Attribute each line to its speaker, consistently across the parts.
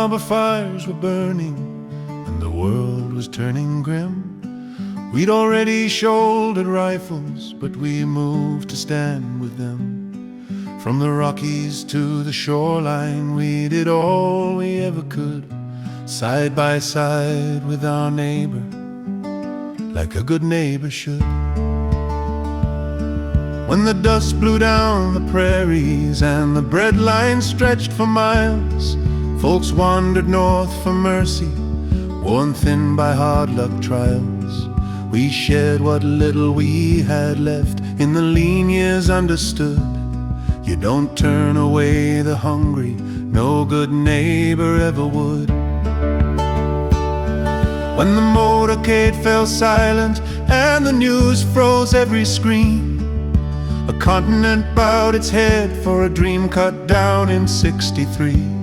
Speaker 1: Harbour fires were burning and the world was turning grim. We'd already shouldered rifles, but we moved to stand with them. From the Rockies to the shoreline, we did all we ever could, side by side with our neighbor, like a good neighbor should. When the dust blew down the prairies and the bread line stretched for miles, folks wandered north for mercy, worn thin by hard luck trials. We shared what little we had left, in the lean years understood. You don't turn away the hungry, no good neighbor ever would. When the motorcade fell silent and the news froze every screen, a continent bowed its head for a dream cut down in '63.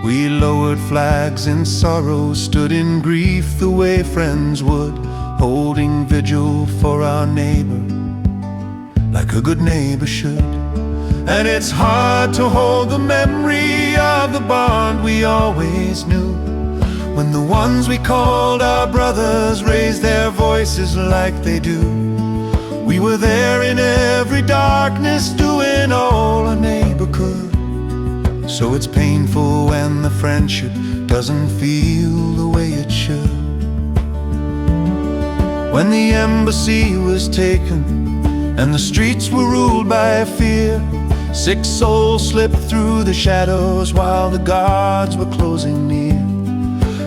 Speaker 1: We lowered flags in sorrow, stood in grief the way friends would, holding vigil for our neighbor, like a good neighbor should. And it's hard to hold the memory of the bond we always knew, when the ones we called our brothers raised their voices like they do. We were there in every darkness, doing all a neighbor could. So it's painful when the friendship doesn't feel the way it should. When the embassy was taken and the streets were ruled by fear, 6 souls slipped through the shadows while the guards were closing near.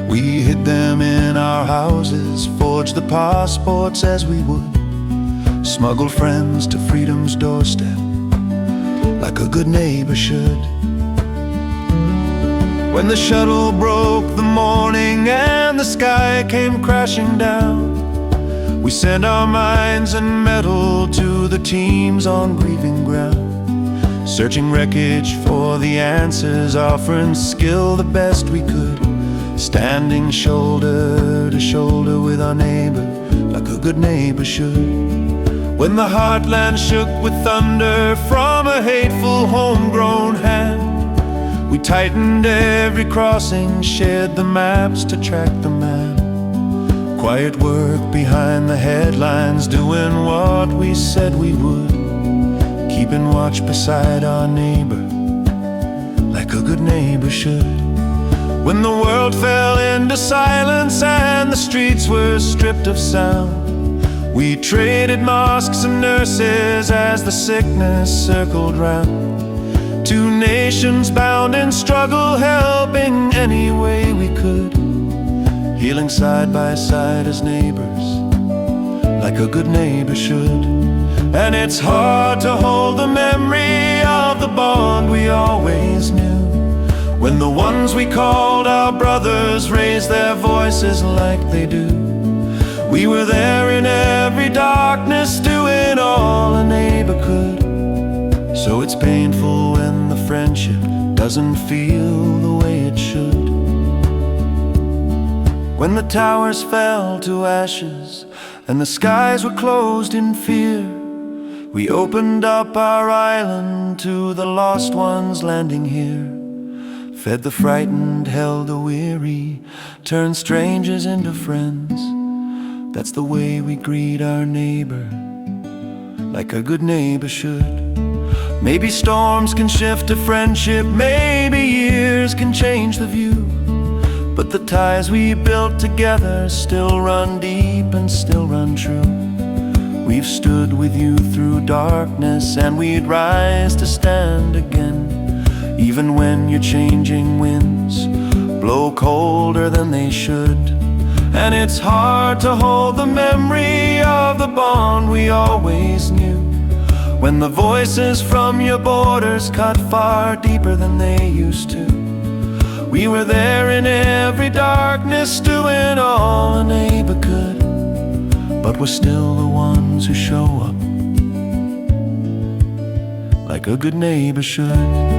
Speaker 1: We hid them in our houses, forged the passports as we would, smuggled friends to freedom's doorstep, like a good neighbor should. When the shuttle broke the morning and the sky came crashing down, we sent our minds and metal to the teams on grieving ground, searching wreckage for the answers, offering skill the best we could, standing shoulder to shoulder with our neighbor, like a good neighbor should. When the heartland shook with thunder from a hateful homegrown hand, we tightened every crossing, shared the maps to track the man. Quiet work behind the headlines, doing what we said we would, keeping watch beside our neighbor, like a good neighbor should. When the world fell into silence and the streets were stripped of sound, we traded mosques and nurses as the sickness circled round. 2 nations bound in struggle, helping any way we could, healing side by side as neighbors, like a good neighbor should. And it's hard to hold the memory of the bond we always knew, when the ones we called our brothers raised their voices like they do. We were there in every darkness, doing all a neighbor could. So it's painful when the friendship doesn't feel the way it should. When the towers fell to ashes and the skies were closed in fear, we opened up our island to the lost ones landing here, fed the frightened, held the weary, turned strangers into friends. That's the way we greet our neighbor, like a good neighbor should. Maybe storms can shift a friendship, maybe years can change the view, but the ties we built together still run deep and still run true. We've stood with you through darkness, and we'd rise to stand again, even when your changing winds blow colder than they should. And it's hard to hold the memory of the bond we always knew, when the voices from your borders cut far deeper than they used to. We were there in every darkness, doing all a neighbor could, but we're still the ones who show up, like a good neighbor should.